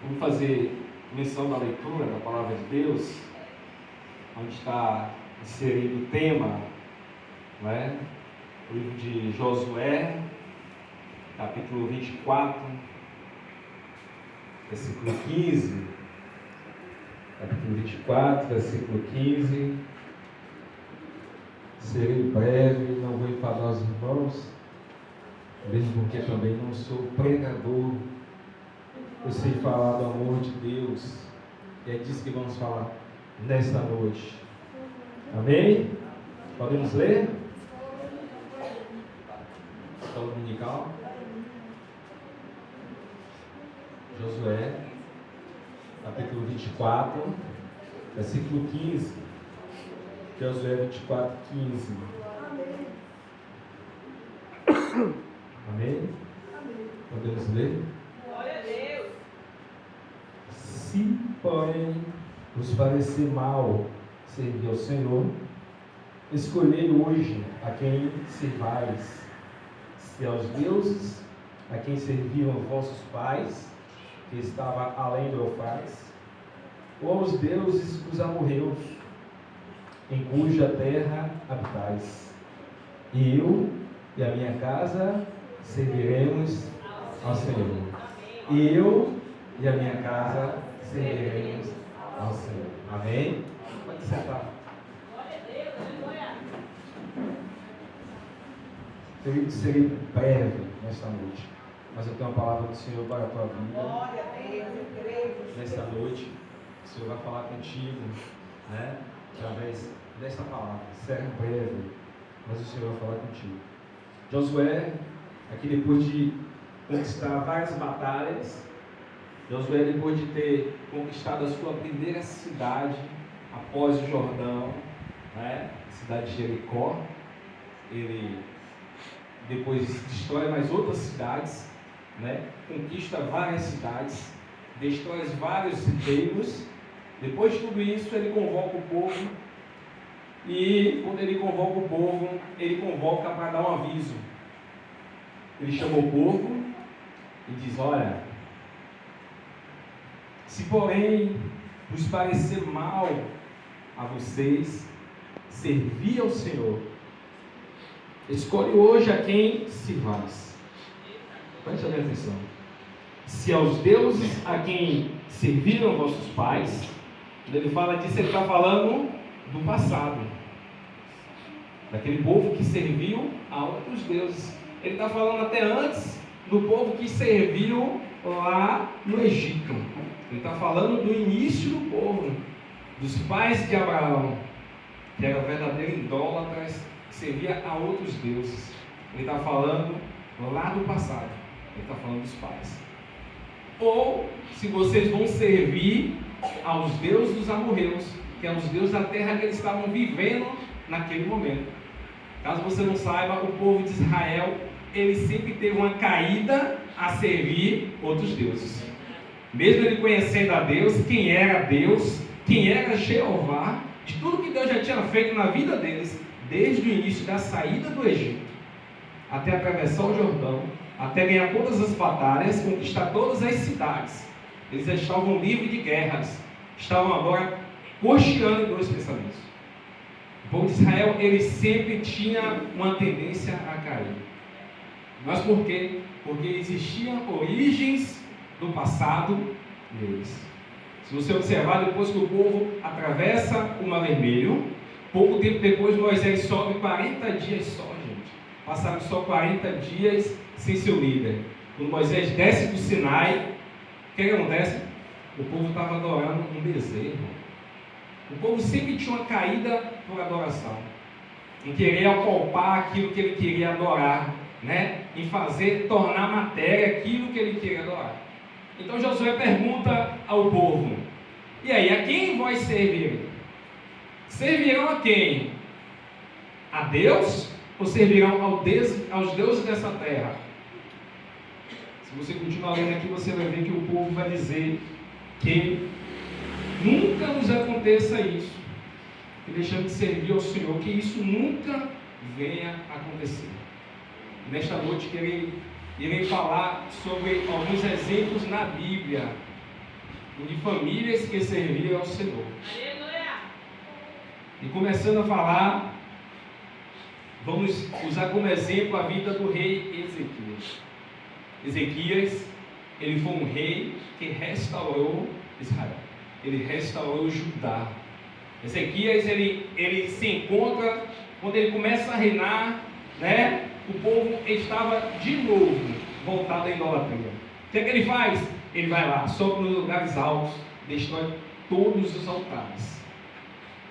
Vamos fazer menção da leitura da Palavra de Deus, onde está inserido o tema, não é? O livro de Josué, capítulo 24, versículo 15. Capítulo 24, versículo 15. Serei breve, não vou enfadar os irmãos, mesmo porque também não sou pregador. Eu sei falar do amor de Deus, e é disso que vamos falar nesta noite. Amém? Podemos ler? Escola dominical. Josué, capítulo 24, versículo 15. Josué 24, 15. Amém? Podemos ler? Glória a Deus. Se, porém, vos parecer mal servir ao Senhor, escolhei hoje a quem servais, se aos deuses a quem serviam vossos pais, que estava além do Eufrates, ou aos deuses dos amorreus, em cuja terra habitais. E eu e a minha casa serviremos ao Senhor. E eu e a minha casa serviremos ao Senhor. Amém? Pode sentar. Glória a Deus, aleluia. Serei breve nesta noite, mas eu tenho uma palavra do Senhor para a tua vida. Glória a Deus, eu creio. Nesta noite, o Senhor vai falar contigo, né? Através desta palavra. Será breve, mas o Senhor vai falar contigo. Josué, aqui depois de conquistar várias batalhas, Josué, depois de ter conquistado a sua primeira cidade após o Jordão, né? A cidade de Jericó, ele depois destrói mais outras cidades, né? Conquista várias cidades, destrói vários reinos. Depois de tudo isso, ele convoca o povo, e quando ele convoca o povo, ele convoca para dar um aviso. Ele chama o povo e diz: olha, se porém vos parecer mal a vocês servir ao Senhor, escolhe hoje a quem sirvais. Preste atenção. Se aos deuses a quem serviram vossos pais, quando ele fala disso, ele está falando do passado, daquele povo que serviu a outros deuses. Ele está falando até antes do povo que serviu lá no Egito. Ele está falando do início do povo, dos pais de Abraão, que eram verdadeiros idólatras, que servia a outros deuses. Ele está falando lá do passado. Ele está falando dos pais. Ou se vocês vão servir aos deuses dos amorreus, que eram os deuses da terra que eles estavam vivendo naquele momento. Caso você não saiba, o povo de Israel, ele sempre teve uma caída a servir outros deuses. Mesmo ele conhecendo a Deus, quem era Jeová, de tudo que Deus já tinha feito na vida deles, desde o início da saída do Egito, até atravessar o Jordão, até ganhar todas as batalhas, conquistar todas as cidades. Eles estavam livres de guerras, estavam agora cocheando em dois pensamentos. O povo de Israel, ele sempre tinha uma tendência a cair. Mas por quê? Porque existiam origens do passado deles. Se você observar, depois que o povo atravessa o Mar Vermelho, pouco tempo depois Moisés sobe 40 dias só, gente. Passaram só 40 dias sem seu líder. Quando Moisés desce do Sinai, o que acontece? O povo estava adorando um bezerro. O povo sempre tinha uma caída por adoração, em querer apalpar aquilo que ele queria adorar, né? Em tornar matéria aquilo que ele queria adorar. Então Josué pergunta ao povo: e aí, a quem vós servirem? Servirão a quem? A Deus? Ou servirão aos deuses dessa terra? Se você continuar lendo aqui, você vai ver que o povo vai dizer que nunca nos aconteça isso, que deixamos de servir ao Senhor, que isso nunca venha a acontecer. Nesta noite irei falar sobre alguns exemplos na Bíblia de famílias que serviam ao Senhor. Aleluia. E começando a falar, vamos usar como exemplo a vida do rei Ezequias. Ezequias, ele foi um rei que restaurou Israel. Ele restaurou Judá. Ezequias, ele se encontra, quando ele começa a reinar, né? O povo estava de novo voltado à idolatria. O que é que ele faz? Ele vai lá, sobe nos lugares altos, destrói todos os altares.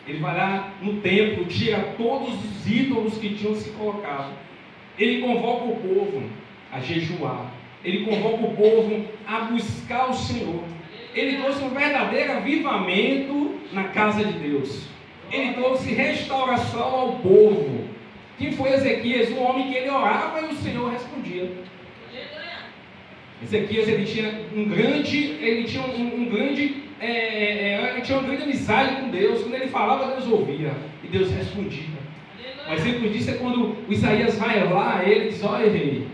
Ele vai lá no templo, tira todos os ídolos que tinham se colocado. Ele convoca o povo a jejuar. Ele convoca o povo a buscar o Senhor. Ele trouxe um verdadeiro avivamento na casa de Deus. Ele trouxe restauração ao povo. Quem foi Ezequias? Um homem que ele orava e o Senhor respondia. Ezequias, ele tinha uma grande amizade com Deus. Quando ele falava, Deus ouvia e Deus respondia. Um exemplo disso é quando o Isaías vai lá, ele diz: olha, rei,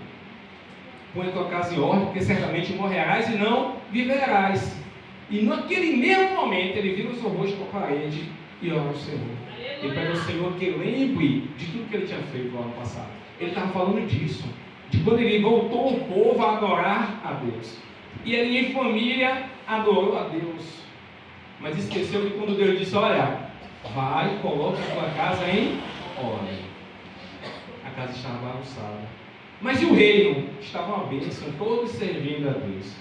põe a tua casa em ordem, porque certamente morrerás e não viverás. E naquele mesmo momento ele vira o seu rosto para a parede e ora ao Senhor. Ele pede ao Senhor que lembre de tudo que ele tinha feito no ano passado. Ele estava falando disso, de quando ele voltou o povo a adorar a Deus. E ele em família adorou a Deus. Mas esqueceu que quando Deus disse: olha, vai, coloca a tua casa em ordem. A casa estava bagunçada. Mas e o reino? Estava uma bênção, todos servindo a Deus.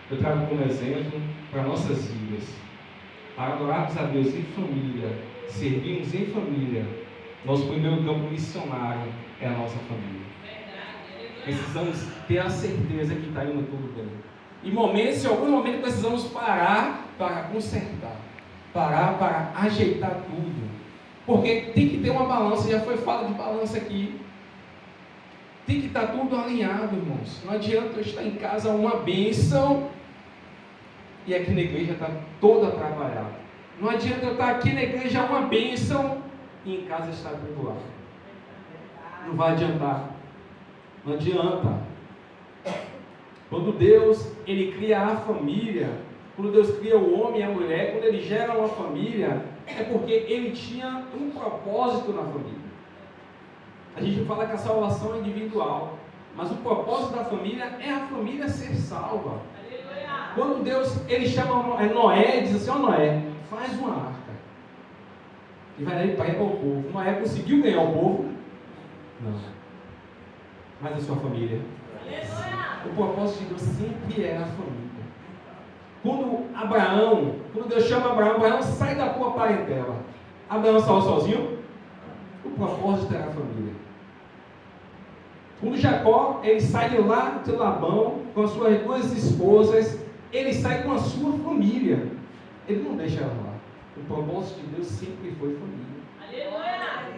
Eu trago como exemplo para nossas vidas. Para adorarmos a Deus em família, servirmos em família, nosso primeiro campo missionário é a nossa família. Precisamos ter a certeza que está indo tudo bem. Em algum momento precisamos parar para consertar, parar para ajeitar tudo. Porque tem que ter uma balança, já foi falado de balança aqui. Tem que estar tudo alinhado, irmãos. Não adianta eu estar em casa uma bênção e aqui na igreja está toda atrapalhada. Não adianta eu estar aqui na igreja uma bênção e em casa está atribulado. Não vai adiantar. Não adianta. Quando Deus, ele cria a família, quando Deus cria o homem e a mulher, quando ele gera uma família, é porque ele tinha um propósito na família. A gente fala que a salvação é individual, mas o propósito da família é a família ser salva. Quando Deus, ele chama Noé, diz assim: ó Noé, faz uma arca. E vai lá para o povo. Noé conseguiu ganhar o povo? Não. Mas a sua família. O propósito de Deus sempre é a família. Quando Deus chama Abraão sai da tua parentela. Abraão saiu sozinho? O propósito era a família. Quando Jacó, ele sai de lá de Labão, com as suas duas esposas, ele sai com a sua família. Ele não deixa ela lá. O propósito de Deus sempre foi família. Aleluia!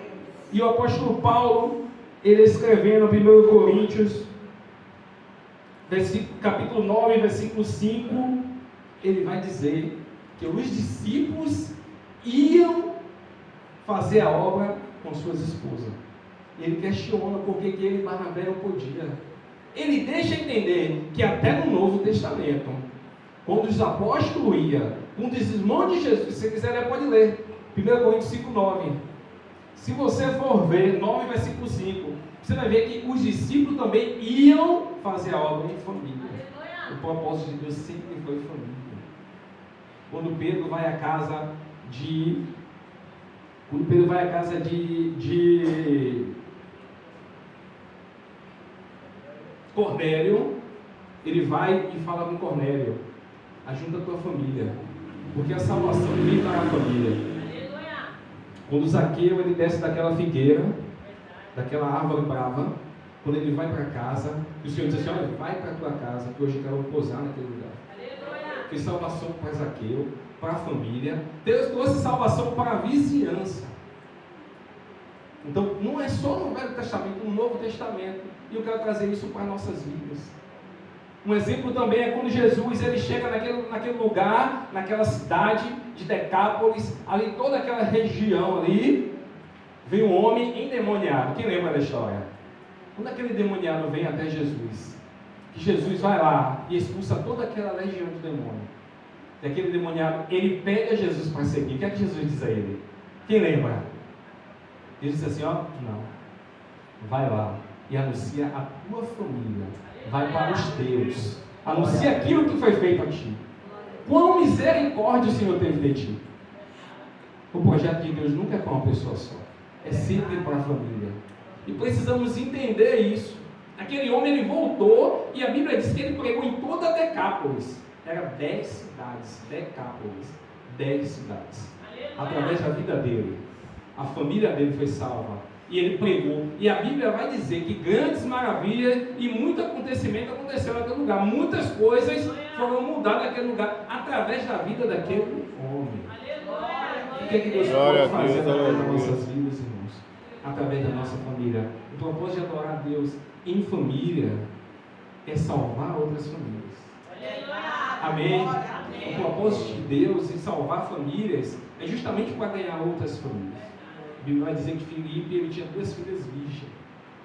E o apóstolo Paulo, ele escrevendo em 1 Coríntios, capítulo 9, versículo 5, ele vai dizer que os discípulos iam fazer a obra com suas esposas. Ele questiona por que ele e Barnabé não podia. Ele deixa entender que até no Novo Testamento, quando os apóstolos iam, com o desmão de Jesus, se você quiser ler, pode ler, 1 Coríntios 5, 9. Se você for ver, 9, versículo 5, você vai ver que os discípulos também iam fazer a obra em família. O propósito de Deus sempre foi família. Quando Pedro vai à casa de Cornélio, ele vai e fala com Cornélio: ajunta a tua família, porque a salvação vem para a família. Quando Zaqueu, ele desce daquela figueira, daquela árvore brava, quando ele vai para casa, o Senhor diz assim: olha, vai para a tua casa, que hoje eu quero pousar naquele lugar. Fez salvação para Zaqueu, para a família. Deus trouxe salvação para a vizinhança. Então, não é só no Velho Testamento, no Novo Testamento. E eu quero trazer isso para nossas vidas. Um exemplo também é quando Jesus, ele chega naquele lugar, naquela cidade de Decápolis, ali toda aquela região ali, vem um homem endemoniado. Quem lembra da história? Quando aquele endemoniado vem até Jesus, que Jesus vai lá e expulsa toda aquela legião de demônio. E aquele endemoniado, ele pega Jesus para seguir. O que é que Jesus diz a ele? Quem lembra? Ele disse assim, ó, não, vai lá e anuncia a tua família, vai para os teus, anuncia aquilo que foi feito a ti. Quão misericórdia o Senhor teve de ti. O projeto de Deus nunca é para uma pessoa só, é sempre para a família. E precisamos entender isso. Aquele homem, ele voltou, e a Bíblia diz que ele pregou em toda a Decápolis. Era 10 cidades, Decápolis, 10 cidades. Através da vida dele, a família dele foi salva. E ele pregou. E a Bíblia vai dizer que grandes maravilhas e muito acontecimento aconteceu naquele lugar. Muitas coisas foram mudadas naquele lugar, através da vida daquele homem. O que é que Deus pode fazer através das nossas vidas, irmãos? Através da nossa família. O propósito de adorar a Deus em família é salvar outras famílias. Amém? O propósito de Deus em salvar famílias é justamente para ganhar outras famílias. A Bíblia vai dizer que Filipe, ele tinha 2 filhas virgens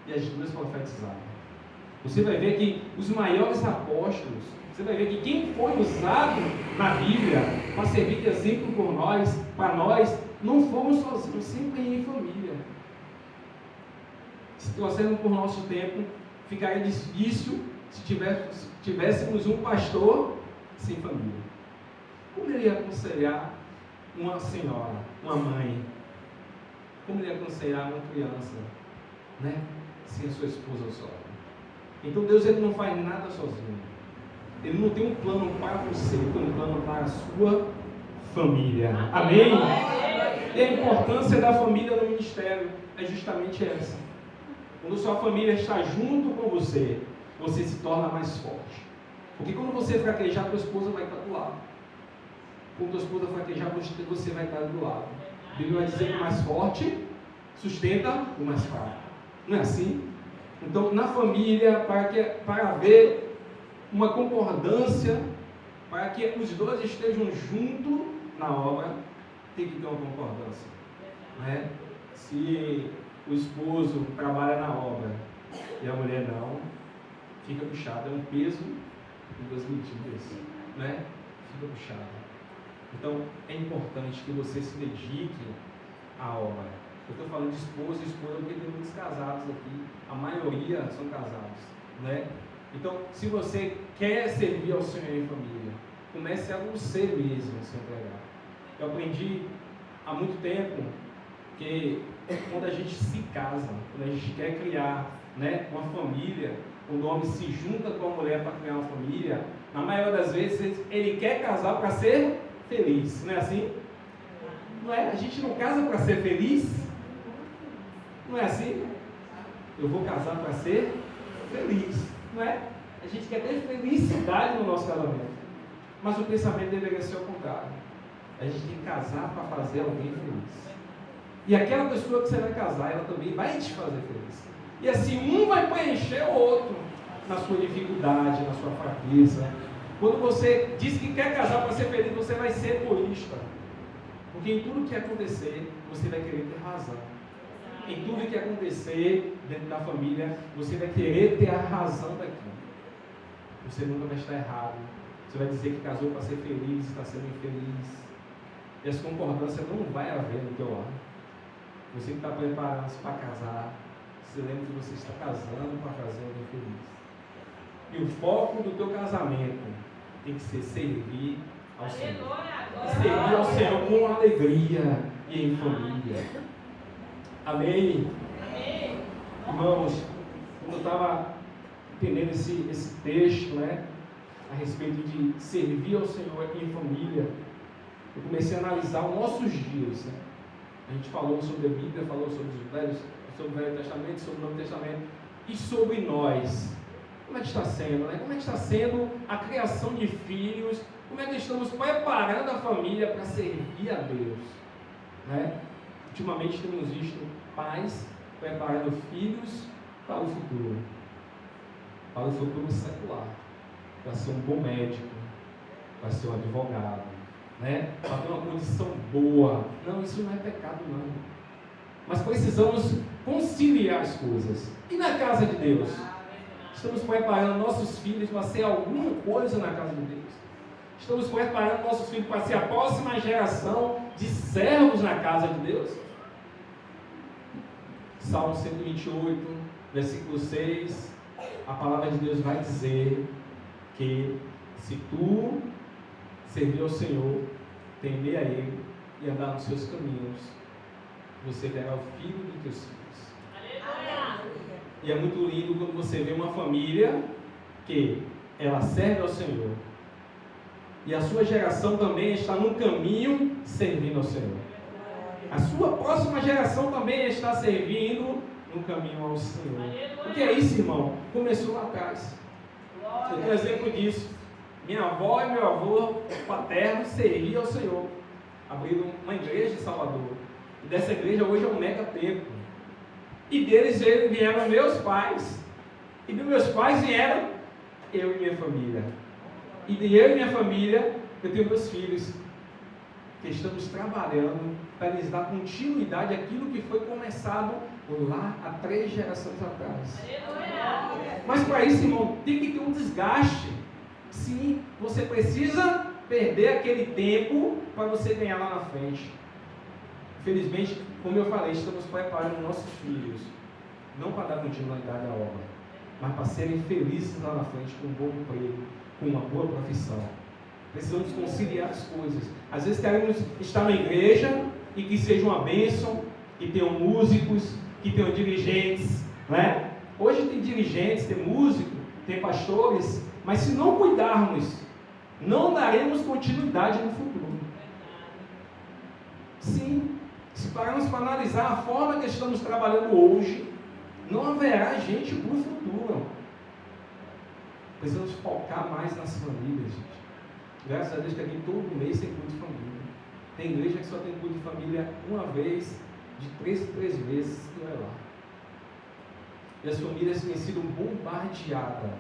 e as 2 profetizavam. Você vai ver que os maiores apóstolos, você vai ver que quem foi usado na Bíblia para servir de exemplo por nós, para nós, não fomos sozinhos, sempre em família. Se trouxermos por nosso tempo, ficaria difícil se tivéssemos um pastor sem família. Como ele ia aconselhar uma senhora, uma mãe? Como ele ia aconselhar uma criança, né? Sem a sua esposa ou sogra? Então Deus, ele não faz nada sozinho. Ele não tem um plano para você, ele tem um plano para a sua família. Amém? E a importância da família no ministério é justamente essa. Quando sua família está junto com você, você se torna mais forte. Porque quando você fraquejar, tua esposa vai estar do lado. Quando tua esposa fraquejar, você vai estar do lado. A Bíblia vai dizer que o mais forte sustenta o mais fraco. Não é assim? Então, na família, para haver uma concordância, para que os dois estejam juntos na obra, tem que ter uma concordância. Né? Se o esposo trabalha na obra e a mulher não, fica puxado. É um peso em 2 medidas. Né? Fica puxado. Então, é importante que você se dedique à obra. Eu estou falando de esposa e esposa porque tem muitos casados aqui. A maioria são casados. Né? Então, se você quer servir ao Senhor em família, comece a você mesmo a se entregar. Eu aprendi há muito tempo que quando a gente se casa, quando a gente quer criar, né, uma família, quando o homem se junta com a mulher para criar uma família, na maioria das vezes ele quer casar para ser feliz, não é assim? Não é? A gente não casa para ser feliz? Não é assim? Eu vou casar para ser feliz, não é? A gente quer ter felicidade no nosso casamento, mas o pensamento deveria ser ao contrário. A gente tem que casar para fazer alguém feliz. E aquela pessoa que você vai casar, ela também vai te fazer feliz. E assim, um vai preencher o outro na sua dificuldade, na sua fraqueza. Quando você diz que quer casar para ser feliz, você vai ser egoísta. Porque em tudo que acontecer, você vai querer ter razão. Em tudo que acontecer dentro da família, você vai querer ter a razão daquilo. Você nunca vai estar errado. Você vai dizer que casou para ser feliz, está sendo infeliz. E essa concordância não vai haver no teu lado. Você que está preparando-se para casar, você lembra que você está casando para fazer alguém feliz. E o foco do teu casamento tem que ser servir ao Senhor. E servir ao Senhor com alegria e em família. Amém? Amém. Irmãos, quando eu estava entendendo esse texto, né, a respeito de servir ao Senhor em família, eu comecei a analisar os nossos dias. Né? A gente falou sobre a Bíblia, falou sobre o Velho Testamento, sobre o Novo Testamento e sobre nós. Como é que está sendo, né? Como é que está sendo a criação de filhos? Como é que estamos preparando a família para servir a Deus? Né? Ultimamente temos visto pais preparando filhos para o futuro secular, para ser um bom médico, para ser um advogado, né? Para ter uma condição boa. Não, isso não é pecado não. Mas precisamos conciliar as coisas. E na casa de Deus? Estamos preparando nossos filhos para ser alguma coisa na casa de Deus? Estamos preparando nossos filhos para ser a próxima geração de servos na casa de Deus? Salmo 128, versículo 6, a palavra de Deus vai dizer que se tu servir ao Senhor, temer a Ele e andar nos seus caminhos, você verá o filho dos teus filhos. Aleluia. E é muito lindo quando você vê uma família que ela serve ao Senhor e a sua geração também está no caminho servindo ao Senhor. A sua próxima geração também está servindo no caminho ao Senhor. O que é isso, irmão? Começou lá atrás. Eu tenho exemplo disso. Minha avó e meu avô paterno serviam ao Senhor. Abriram uma igreja em Salvador. E dessa igreja hoje é um mega templo. E deles vieram meus pais. E dos meus pais vieram eu e minha família. E de eu e minha família, eu tenho meus filhos. Que estamos trabalhando para lhes dar continuidade àquilo que foi começado lá há 3 gerações atrás. Mas para isso, irmão, tem que ter um desgaste. Sim, você precisa perder aquele tempo para você ganhar lá na frente. Infelizmente, como eu falei, estamos preparando nossos filhos, não para dar continuidade à obra, mas para serem felizes lá na frente com um bom emprego, com uma boa profissão. Precisamos conciliar as coisas. Às vezes queremos estar na igreja e que seja uma bênção, que tenham músicos, que tenham dirigentes, né? Hoje tem dirigentes, tem músicos, tem pastores, mas se não cuidarmos, não daremos continuidade no futuro. Sim, se pararmos para analisar a forma que estamos trabalhando hoje, não haverá gente para o futuro. Precisamos focar mais nas famílias, gente. Graças a Deus que aqui todo mês tem culto de família. Tem igreja que só tem culto de família uma vez, de 3 em 3 meses, e vai lá. E as famílias têm sido bombardeadas.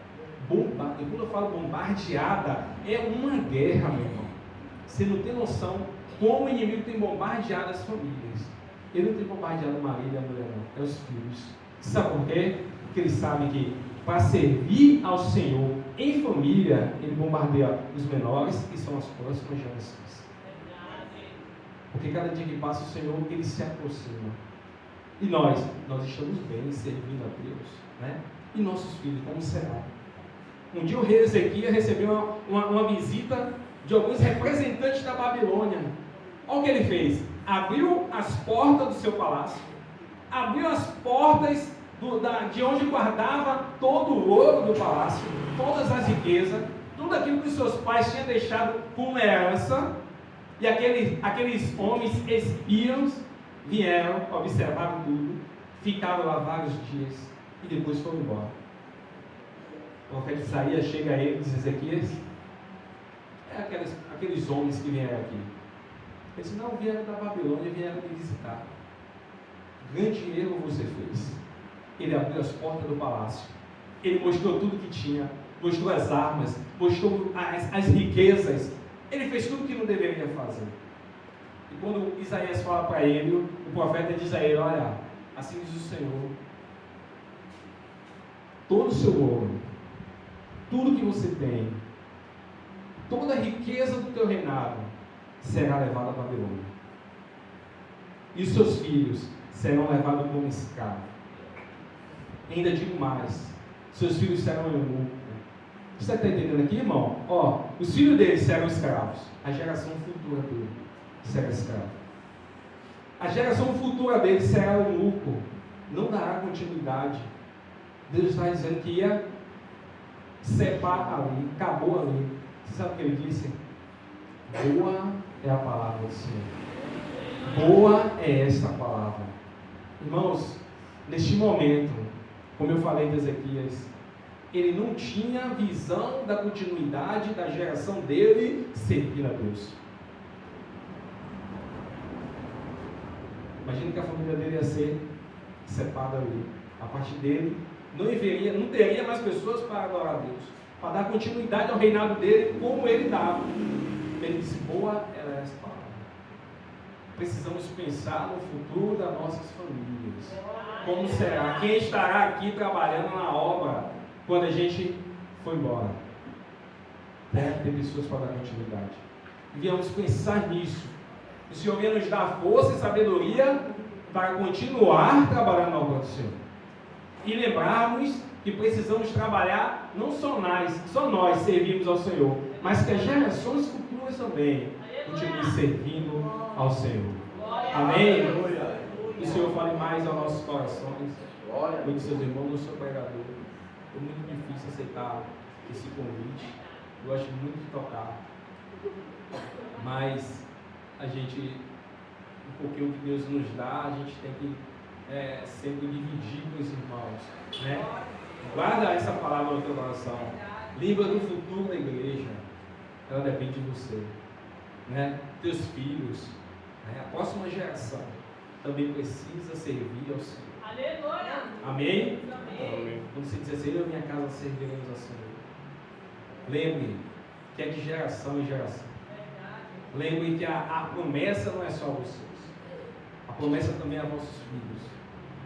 E quando eu falo bombardeada, é uma guerra, meu irmão. Você não tem noção como o inimigo tem bombardeado as famílias. Ele não tem bombardeado a marido e a mulher, não. É os filhos. Sabe por quê? Porque eles sabem que para servir ao Senhor em família, ele bombardeia os menores, que são as próximas gerações. Porque cada dia que passa o Senhor, ele se aproxima. E nós estamos bem servindo a Deus, né? E nossos filhos, como será? Um dia o rei Ezequias recebeu uma visita de alguns representantes da Babilônia. Olha o que ele fez. Abriu as portas do seu palácio. Abriu as portas de onde guardava todo o ouro do palácio, todas as riquezas, tudo aquilo que seus pais tinham deixado como herança. E aqueles homens espiões vieram, observaram tudo, ficaram lá vários dias e depois foram embora. O profeta Isaías chega a ele e diz: Ezequias, é aqueles homens que vieram aqui. Ele disse: não, vieram da Babilônia, vieram me visitar. Grande erro você fez. Ele abriu as portas do palácio, ele mostrou tudo que tinha, mostrou as armas, mostrou as riquezas, ele fez tudo que não deveria fazer. E quando Isaías fala para ele, o profeta diz a ele: olha, assim diz o Senhor, todo o seu ouro, tudo que você tem, toda a riqueza do teu reinado será levada a Babilônia, e os seus filhos serão levados como escravos. Ainda digo mais, seus filhos serão eunucos. Você está entendendo aqui, irmão? Ó, os filhos deles serão escravos. A geração futura dele será escravo. A geração futura dele será eunuco. Não dará continuidade. Deus está dizendo que ia separar ali, acabou ali. Você sabe o que ele disse? Boa é a palavra do Senhor. Boa é esta palavra. Irmãos, neste momento, como eu falei de Ezequias, ele não tinha visão da continuidade da geração dele servir a Deus. Imagina que a família dele ia ser separada ali. A partir dele, não teria mais pessoas para adorar a Deus, para dar continuidade ao reinado dele como ele dava. Ele disse: boa é essa palavra. Precisamos pensar no futuro das nossas famílias. Como será? Quem estará aqui trabalhando na obra quando a gente for embora? Deve ter pessoas para dar continuidade. E viemos pensar nisso. O Senhor venha nos dar força e sabedoria para continuar trabalhando na obra do Senhor. E lembrarmos que precisamos trabalhar, não só nós servirmos ao Senhor, mas que as gerações futuras também continuem servindo ao Senhor. Amém? Que o Senhor fale mais aos nossos corações. Muitos seus irmãos, eu sou pregador. É muito difícil aceitar esse convite. Eu gosto muito de tocar. Mas a gente, um pouquinho que Deus nos dá, a gente tem que sempre dividir com os irmãos, né? Guarda essa palavra no teu coração. Lembra do futuro da igreja. Ela depende de você, né? Teus filhos, né? A próxima geração também precisa servir ao Senhor. Aleluia. Amém? Amém. Quando você diz assim, eu e minha casa serviremos ao Senhor. Lembre que é de geração em geração. Lembre que a promessa não é só a vocês. A promessa também é a vossos filhos.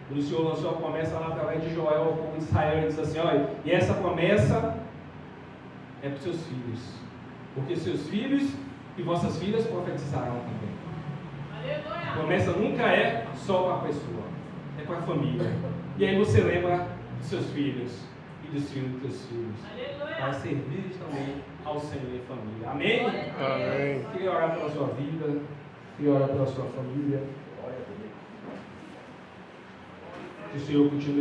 Quando o Senhor lançou a promessa lá através de Joel ao povo de Israel, ele diz assim, olha, e essa promessa é para os seus filhos. Porque seus filhos e vossas filhas profetizarão também. Aleluia. A promessa nunca é só para a pessoa, é para a família. E aí você lembra dos seus filhos e dos filhos dos teus filhos. Aleluia. Para servir também ao Senhor e família. Amém? Amém. Queria orar pela sua vida, queria orar pela sua família. Que o Senhor continue